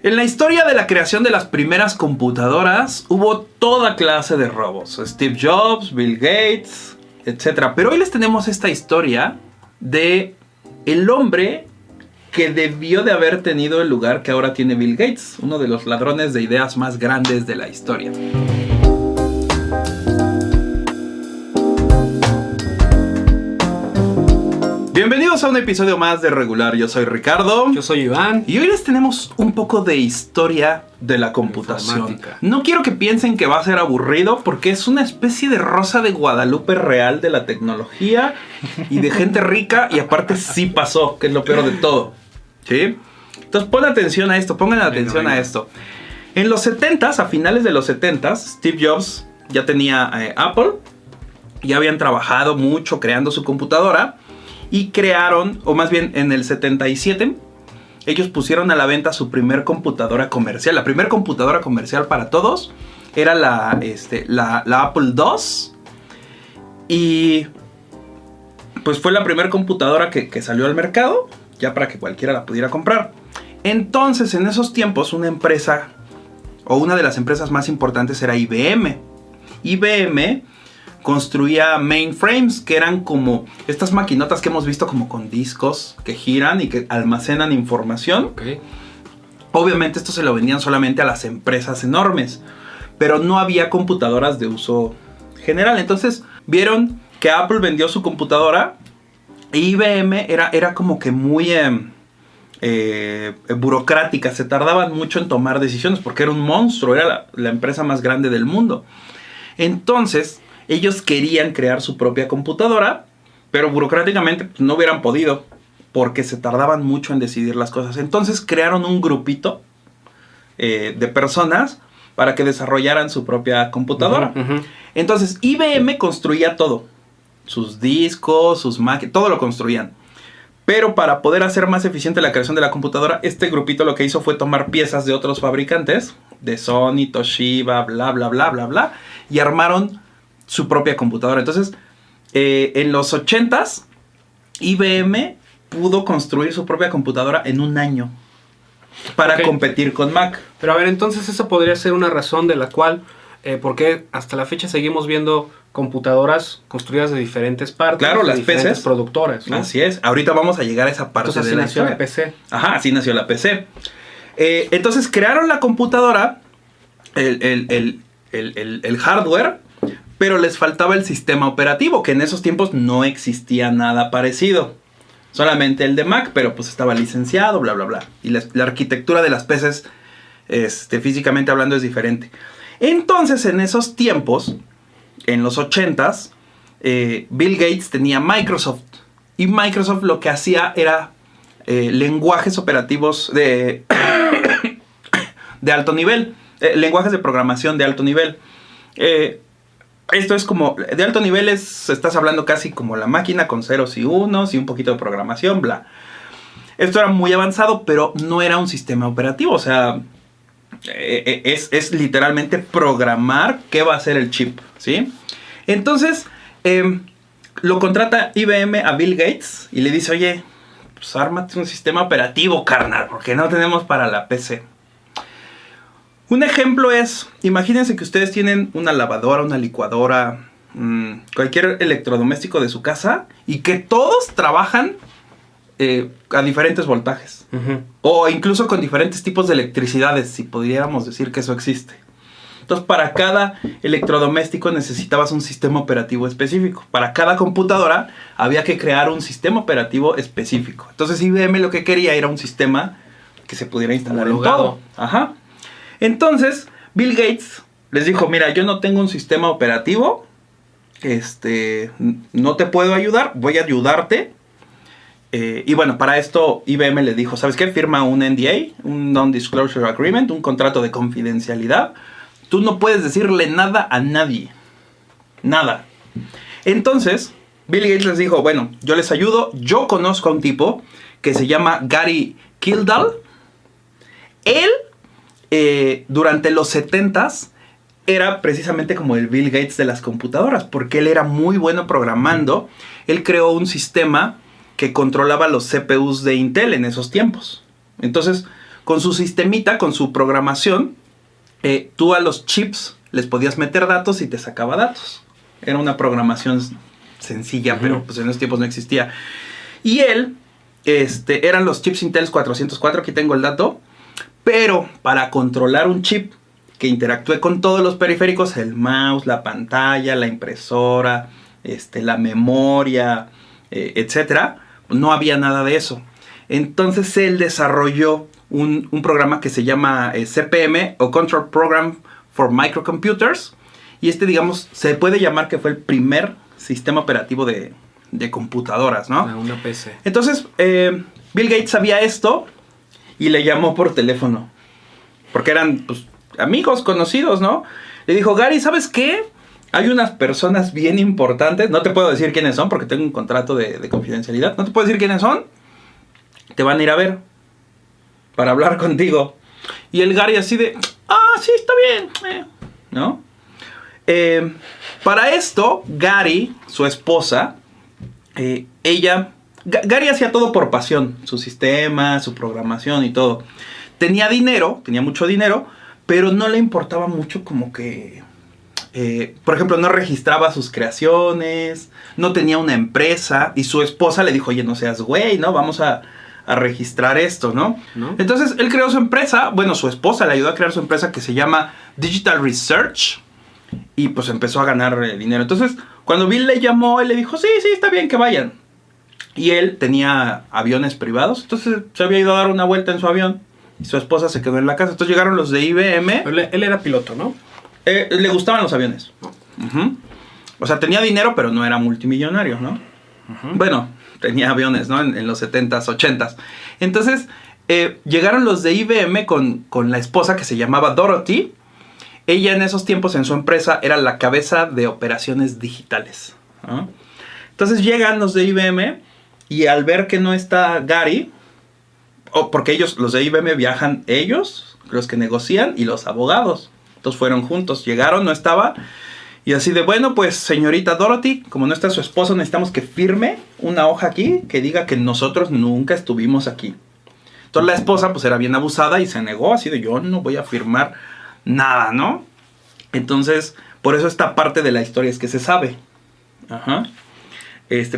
En la historia de la creación de las primeras computadoras hubo toda clase de robos. Steve Jobs, Bill Gates, etc. Pero hoy les tenemos esta historia de el hombre que debió de haber tenido el lugar que ahora tiene Bill Gates, uno de los ladrones de ideas más grandes de la historia. Bienvenidos a un episodio más de Regular. Yo soy Ricardo. Yo soy Iván. Y hoy les tenemos un poco de historia de la computación. Informática. No quiero que piensen que va a ser aburrido, porque es una especie de Rosa de Guadalupe real de la tecnología y de gente rica, y aparte sí pasó, que es lo peor de todo. ¿Sí? Entonces pongan atención a esto, a esto. En los 70s, a finales de los 70s, Steve Jobs ya tenía Apple, ya habían trabajado mucho creando su computadora. Y crearon, o más bien en el 77, ellos pusieron a la venta su primer computadora comercial. La primera computadora comercial para todos era la Apple II. Y pues fue la primera computadora que salió al mercado, ya para que cualquiera la pudiera comprar. Entonces, en esos tiempos, una empresa, o una de las empresas más importantes era IBM. IBM construía mainframes, que eran como estas maquinotas que hemos visto como con discos que giran y que almacenan información. Okay. Obviamente esto se lo vendían solamente a las empresas enormes, pero no había computadoras de uso general. Entonces vieron que Apple vendió su computadora e IBM era como que muy burocrática. Se tardaban mucho en tomar decisiones porque era un monstruo, era la empresa más grande del mundo. Entonces ellos querían crear su propia computadora, pero burocráticamente pues, no hubieran podido, porque se tardaban mucho en decidir las cosas. Entonces crearon un grupito de personas para que desarrollaran su propia computadora. Uh-huh. Entonces IBM construía todo, sus discos, sus máquinas, todo lo construían. Pero para poder hacer más eficiente la creación de la computadora, este grupito lo que hizo fue tomar piezas de otros fabricantes, de Sony, Toshiba, bla, bla, bla, bla, bla, y armaron su propia computadora. Entonces, en los 80s, IBM pudo construir su propia computadora en un año para competir con Mac. Pero a ver, entonces eso podría ser una razón de la cual, porque hasta la fecha seguimos viendo computadoras construidas de diferentes partes. Claro, de las diferentes PCs. Así ¿no? Así es. Ahorita vamos a llegar a esa parte. Entonces, de la nació historia. la PC. Ajá, así nació la PC. Entonces crearon la computadora, el hardware, pero les faltaba el sistema operativo, que en esos tiempos no existía nada parecido. Solamente el de Mac, pero pues estaba licenciado, bla, bla, bla. Y la arquitectura de las PCs, físicamente hablando, es diferente. Entonces, en esos tiempos, en los 80s, Bill Gates tenía Microsoft. Y Microsoft lo que hacía era lenguajes operativos de alto nivel. Lenguajes de programación de alto nivel. Esto es como, de alto nivel estás hablando casi como la máquina con ceros y unos y un poquito de programación, bla. Esto era muy avanzado, pero no era un sistema operativo. O sea, es literalmente programar qué va a hacer el chip, ¿sí? Entonces, lo contrata IBM a Bill Gates y le dice, oye, pues ármate un sistema operativo, carnal, porque no tenemos para la PC. Un ejemplo es, imagínense que ustedes tienen una lavadora, una licuadora, cualquier electrodoméstico de su casa y que todos trabajan a diferentes voltajes. Uh-huh. O incluso con diferentes tipos de electricidades, si pudiéramos decir que eso existe. Entonces, para cada electrodoméstico necesitabas un sistema operativo específico. Para cada computadora había que crear un sistema operativo específico. Entonces, IBM lo que quería era un sistema que se pudiera instalar en todo. Ajá. Entonces, Bill Gates les dijo, mira, yo no tengo un sistema operativo, no te puedo ayudar, voy a ayudarte. Y bueno, para esto IBM le dijo, ¿sabes qué? Firma un NDA, un Non-Disclosure Agreement, un contrato de confidencialidad. Tú no puedes decirle nada a nadie. Nada. Entonces, Bill Gates les dijo, bueno, yo les ayudo. Yo conozco a un tipo que se llama Gary Kildall. Él, durante los 70s, era precisamente como el Bill Gates de las computadoras, porque él era muy bueno programando. Él creó un sistema que controlaba los CPUs de Intel en esos tiempos. Entonces, con su sistemita, con su programación, tú a los chips les podías meter datos y te sacaba datos. Era una programación sencilla, pero pues en esos tiempos no existía. Y él, eran los chips Intel 404, aquí tengo el dato, pero para controlar un chip que interactúe con todos los periféricos, el mouse, la pantalla, la impresora, la memoria, etcétera, no había nada de eso. Entonces él desarrolló un programa que se llama CPM o Control Program for Microcomputers. Y digamos, se puede llamar que fue el primer sistema operativo de computadoras, ¿no? Una PC. Entonces, Bill Gates sabía esto y le llamó por teléfono. Porque eran, pues, amigos, conocidos, ¿no? Le dijo, Gary, ¿sabes qué? Hay unas personas bien importantes. No te puedo decir quiénes son porque tengo un contrato de confidencialidad. No te puedo decir quiénes son. Te van a ir a ver para hablar contigo. Y el Gary así de, sí, está bien. ¿No? Para esto, Gary, su esposa, Gary hacía todo por pasión. Su sistema, su programación y todo. Tenía mucho dinero, pero no le importaba mucho como que... por ejemplo, no registraba sus creaciones, no tenía una empresa, y su esposa le dijo, oye, no seas güey, ¿no? Vamos a registrar esto, ¿no? Entonces, él creó su empresa, su esposa le ayudó a crear su empresa que se llama Digital Research, y pues empezó a ganar dinero. Entonces, cuando Bill le llamó, él le dijo, sí, está bien que vayan. Y él tenía aviones privados, entonces se había ido a dar una vuelta en su avión, y su esposa se quedó en la casa. Entonces llegaron los de IBM. Él era piloto, ¿no? Le gustaban los aviones. O sea, tenía dinero, pero no era multimillonario, ¿no? Bueno, tenía aviones, ¿no? En los 70s, 80s. Entonces, llegaron los de IBM con la esposa que se llamaba Dorothy. Ella en esos tiempos en su empresa era la cabeza de operaciones digitales, ¿no? Entonces llegan los de IBM y al ver que no está Gary, porque los de IBM viajan ellos, los que negocian, y los abogados. Entonces fueron juntos, llegaron, no estaba, y así de, bueno, pues señorita Dorothy, como no está su esposo, necesitamos que firme una hoja aquí que diga que nosotros nunca estuvimos aquí. Entonces la esposa pues era bien abusada y se negó, así de, yo no voy a firmar nada, ¿no? Entonces, por eso esta parte de la historia es que se sabe.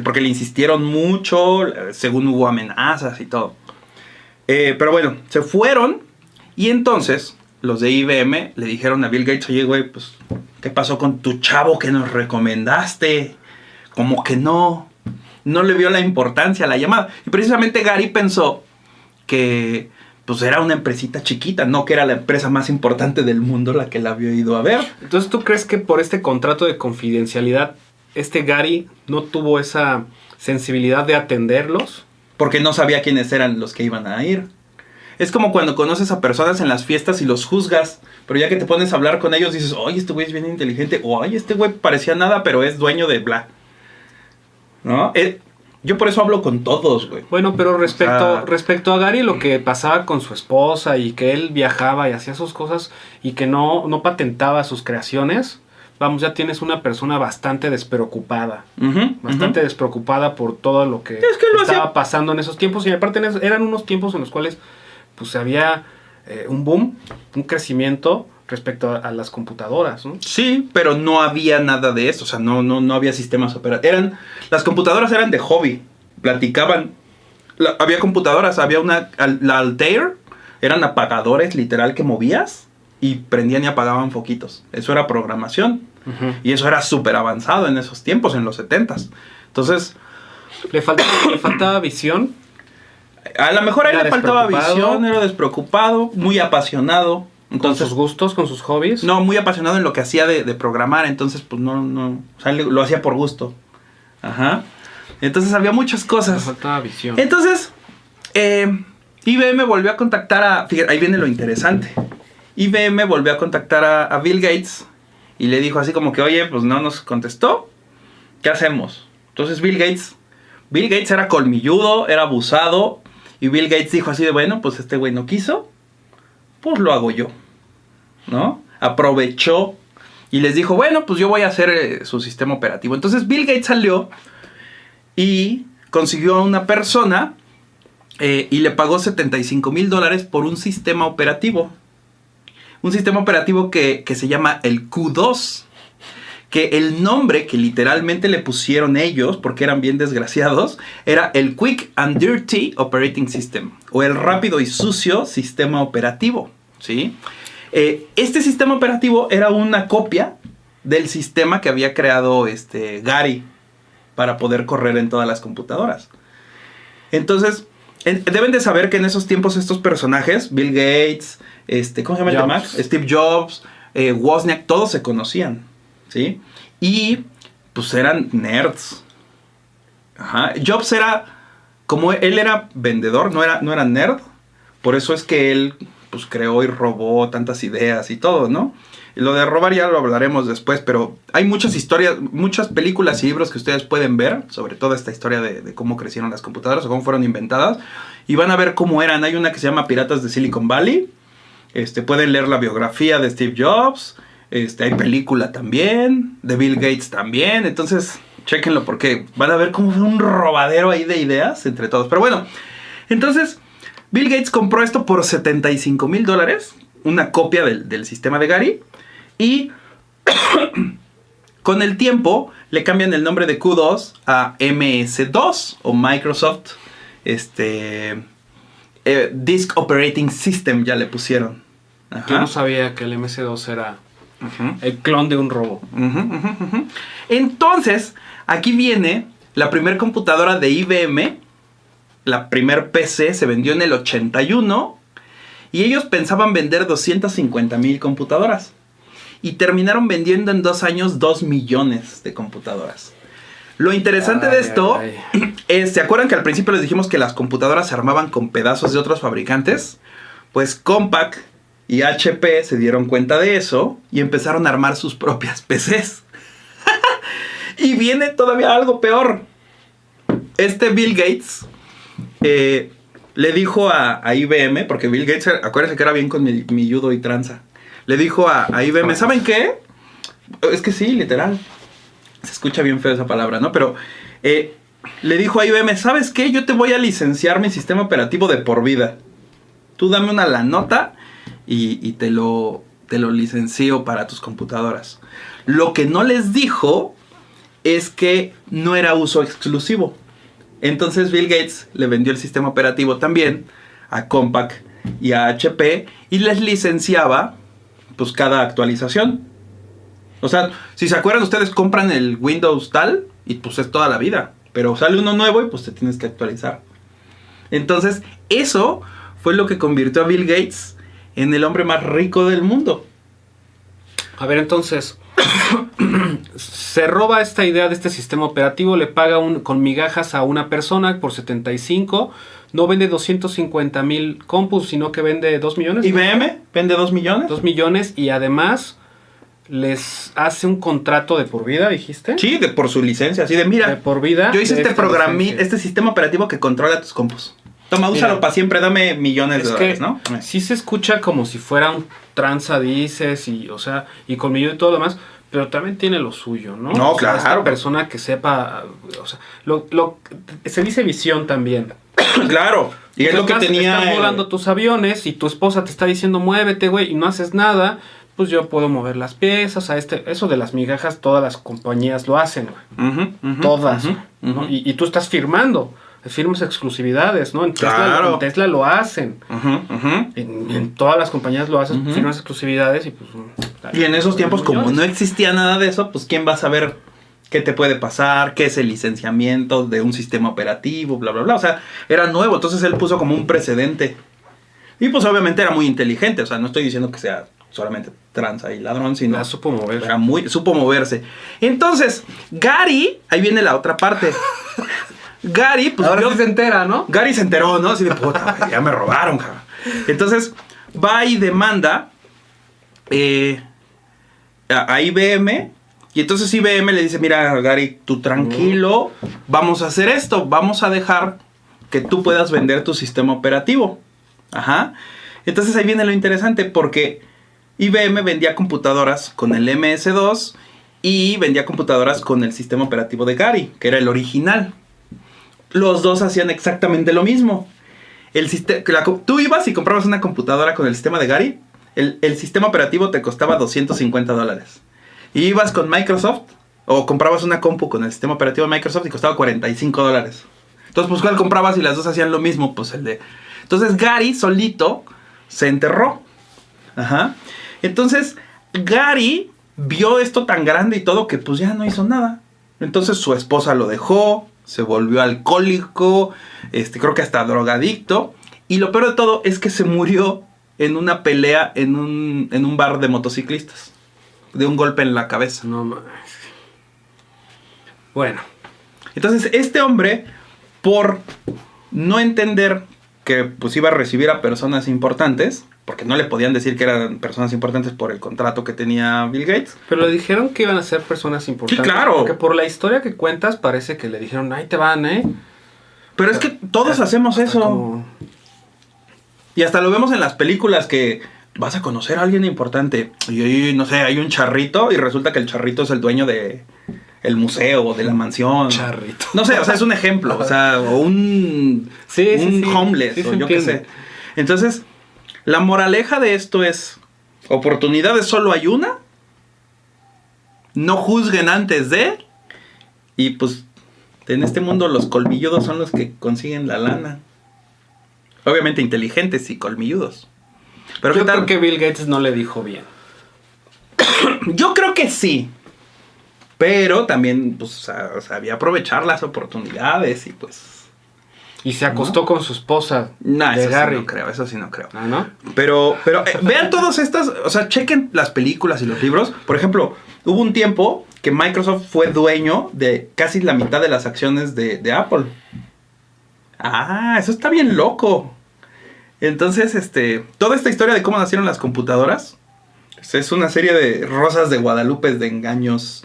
Porque le insistieron mucho, según hubo amenazas y todo. Pero bueno, se fueron, y entonces los de IBM le dijeron a Bill Gates, oye, güey, pues, ¿qué pasó con tu chavo que nos recomendaste? Como que no le vio la importancia a la llamada. Y precisamente Gary pensó que pues era una empresita chiquita, no que era la empresa más importante del mundo la que la había ido a ver. Entonces, ¿tú crees que por este contrato de confidencialidad, Gary no tuvo esa sensibilidad de atenderlos? Porque no sabía quiénes eran los que iban a ir. Es como cuando conoces a personas en las fiestas y los juzgas, pero ya que te pones a hablar con ellos dices, oye, este güey es bien inteligente, o oye, este güey parecía nada, pero es dueño de bla. ¿No? Yo por eso hablo con todos, güey. Bueno, pero respecto a Gary, lo que pasaba con su esposa y que él viajaba y hacía sus cosas y que no patentaba sus creaciones, vamos, ya tienes una persona bastante despreocupada. Bastante despreocupada por todo lo que estaba pasando en esos tiempos. Y aparte eran unos tiempos en los cuales pues había un boom, un crecimiento respecto a las computadoras, ¿no? Sí, pero no había nada de eso, o sea, no había sistemas operativos. Las computadoras eran de hobby, platicaban. Había computadoras, había la Altair, eran apagadores literal que movías y prendían y apagaban foquitos. Eso era programación. Y eso era súper avanzado en esos tiempos, en los 70s. Entonces... ¿Le faltaba visión? A lo mejor a él le faltaba visión, era despreocupado, muy apasionado. Entonces, ¿con sus gustos, con sus hobbies? No, muy apasionado en lo que hacía de programar. Entonces, pues no. O sea, lo hacía por gusto. Entonces había muchas cosas. Le faltaba visión. Entonces, IBM volvió a contactar fíjate, ahí viene lo interesante. IBM volvió a contactar a Bill Gates y le dijo así como que, oye, pues no nos contestó. ¿Qué hacemos? Entonces Bill Gates era colmilludo, era abusado. Y Bill Gates dijo así de, bueno, pues este güey no quiso. Pues lo hago yo, ¿no? Aprovechó y les dijo, bueno, pues yo voy a hacer su sistema operativo. Entonces Bill Gates salió y consiguió a una persona y le pagó $75,000 por un sistema operativo. Un sistema operativo que se llama el Q2. Que el nombre que literalmente le pusieron ellos, porque eran bien desgraciados, era el Quick and Dirty Operating System, o el rápido y sucio sistema operativo, ¿sí? Este sistema operativo era una copia del sistema que había creado Gary para poder correr en todas las computadoras. Entonces, deben de saber que en esos tiempos estos personajes, Bill Gates, ¿cómo se llama el de Mac? Steve Jobs, Wozniak, todos se conocían, ¿sí? Y pues eran nerds. Ajá. Jobs era, como él era vendedor, no era nerd. Por eso es que él pues creó y robó tantas ideas y todo, ¿no? Y lo de robar ya lo hablaremos después, pero hay muchas historias, muchas películas y libros que ustedes pueden ver sobre toda esta historia de cómo crecieron las computadoras o cómo fueron inventadas. Y van a ver cómo eran. Hay una que se llama Piratas de Silicon Valley. Pueden leer la biografía de Steve Jobs. Hay película también, de Bill Gates también. Entonces, chéquenlo porque van a ver cómo fue un robadero ahí de ideas entre todos. Pero bueno, entonces Bill Gates compró esto por $75,000, una copia del sistema de Gary. Y con el tiempo le cambian el nombre de Q2 a MS2 o Microsoft Disk Operating System ya le pusieron. Ajá. Yo no sabía que el MS2 era el clon de un robo. Entonces, aquí viene la primera computadora de IBM. La primer PC se vendió en el 81. Y ellos pensaban vender 250,000 computadoras. Y terminaron vendiendo en 2 años 2 millones de computadoras. Lo interesante de esto es, ¿se acuerdan que al principio les dijimos que las computadoras se armaban con pedazos de otros fabricantes? Pues Compaq y HP se dieron cuenta de eso y empezaron a armar sus propias PCs. Y viene todavía algo peor. Bill Gates le dijo a IBM, porque Bill Gates, acuérdense que era bien con mi judo y tranza. Le dijo a IBM, ¿saben qué? Es que sí, literal. Se escucha bien feo esa palabra, ¿no? Pero le dijo a IBM, ¿sabes qué? Yo te voy a licenciar mi sistema operativo de por vida. Tú dame una lanota y te lo licencio para tus computadoras. Lo que no les dijo es que no era uso exclusivo. Entonces Bill Gates le vendió el sistema operativo también a Compaq y a HP y les licenciaba pues cada actualización. O sea, si se acuerdan, ustedes compran el Windows tal y pues es toda la vida. Pero sale uno nuevo y pues te tienes que actualizar. Entonces, eso fue lo que convirtió a Bill Gates en el hombre más rico del mundo. A ver, entonces, se roba esta idea de este sistema operativo, le paga con migajas a una persona por 75, no vende 250,000 compus, sino que vende 2 millones. ¿IBM vende 2 millones? 2 millones y además les hace un contrato de por vida, ¿dijiste? Sí, por su licencia, así de mira. De por vida. Yo hice este sistema operativo que controla tus compus. Toma, úsalo para siempre, dame millones de dólares, ¿no? Sí se escucha como si fuera un tranza, dices, y con millón y todo lo demás, pero también tiene lo suyo, ¿no? No, claro. Esta persona que sepa, o sea, se dice visión también. Claro. Y es lo que tenía. Estás volando tus aviones y tu esposa te está diciendo, muévete, güey, y no haces nada. Pues yo puedo mover las piezas, eso de las migajas, todas las compañías lo hacen, güey. Todas. ¿no? Y tú estás firmando. Firmas exclusividades, ¿no? En Tesla lo hacen. En todas las compañías lo hacen, firmas exclusividades y pues... Y en esos tiempos, como no existía nada de eso, pues ¿quién va a saber qué te puede pasar? ¿Qué es el licenciamiento de un sistema operativo? Bla, bla, bla. O sea, era nuevo. Entonces él puso como un precedente. Y pues obviamente era muy inteligente. O sea, no estoy diciendo que sea solamente tranza y ladrón, sino... La supo mover. Supo moverse. Entonces, Gary... Ahí viene la otra parte. Gary, pues... Ahora sí se entera, ¿no? Gary se enteró, ¿no? Así de puta, ya me robaron, cabrón. Entonces, va y demanda a IBM. Y entonces IBM le dice, mira, Gary, tú tranquilo, vamos a hacer esto. Vamos a dejar que tú puedas vender tu sistema operativo. Ajá. Entonces ahí viene lo interesante, porque IBM vendía computadoras con el MS2 y vendía computadoras con el sistema operativo de Gary, que era el original. Los dos hacían exactamente lo mismo. tú ibas y comprabas una computadora con el sistema de Gary, el sistema operativo te costaba $250. Y ibas con Microsoft, o comprabas una compu con el sistema operativo de Microsoft y costaba $45. Entonces, pues, ¿cuál comprabas? Y las dos hacían lo mismo, pues el de... Entonces, Gary solito se enterró. Ajá. Entonces, Gary vio esto tan grande y todo que, pues, ya no hizo nada. Entonces, su esposa lo dejó, se volvió alcohólico, creo que hasta drogadicto. Y lo peor de todo es que se murió en una pelea en un bar de motociclistas. De un golpe en la cabeza. No mames. Bueno. Entonces, este hombre, por no entender que pues iba a recibir a personas importantes, porque no le podían decir que eran personas importantes por el contrato que tenía Bill Gates. Pero le dijeron que iban a ser personas importantes. Sí, claro. Porque por la historia que cuentas parece que le dijeron, ahí te van, ¿eh? Pero es que todos hacemos eso. Como... Y hasta lo vemos en las películas que vas a conocer a alguien importante. Y no sé, hay un charrito y resulta que el charrito es el dueño de el museo o de la mansión. Charrito. No sé, o sea, es un ejemplo. O sea, o un homeless, o yo qué sé. Entonces, la moraleja de esto es, oportunidades solo hay una. No juzguen antes de. Y pues, en este mundo los colmilludos son los que consiguen la lana. Obviamente inteligentes y colmilludos. Pero yo creo que Bill Gates no le dijo bien. Yo creo que sí. Pero también, pues, sabía aprovechar las oportunidades y pues... Y se acostó con su esposa. No, eso Gary. Sí no creo, eso sí no creo. ¿Ah, no? Pero vean todas estas, o sea, chequen las películas y los libros. Por ejemplo, hubo un tiempo que Microsoft fue dueño de casi la mitad de las acciones de Apple. Ah, eso está bien loco. Entonces, toda esta historia de cómo nacieron las computadoras es una serie de rosas de Guadalupe, de engaños,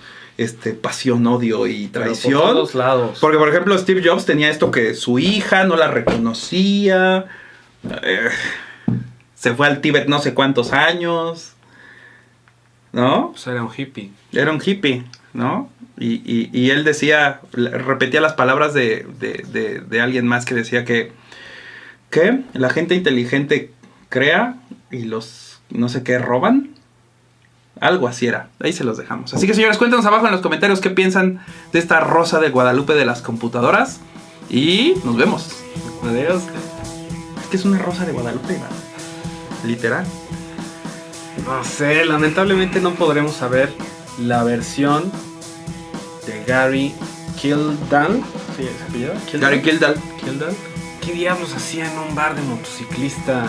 pasión, odio y traición. Pero por todos lados. Porque, por ejemplo, Steve Jobs tenía esto que su hija no la reconocía. Se fue al Tíbet no sé cuántos años. ¿No? Pues era un hippie. Era un hippie, ¿no? Y él decía, repetía las palabras de alguien más que decía que la gente inteligente crea y los no sé qué roban. Algo así era. Ahí se los dejamos. Así que, señores, cuéntanos abajo en los comentarios qué piensan de esta rosa de Guadalupe de las computadoras. Y nos vemos. Adiós. Es que es una rosa de Guadalupe, ¿no? Literal. No sé, lamentablemente no podremos saber la versión de Gary Kildall. ¿Sí se apellida? Gary Kildall. ¿Qué diablos hacía en un bar de motociclistas?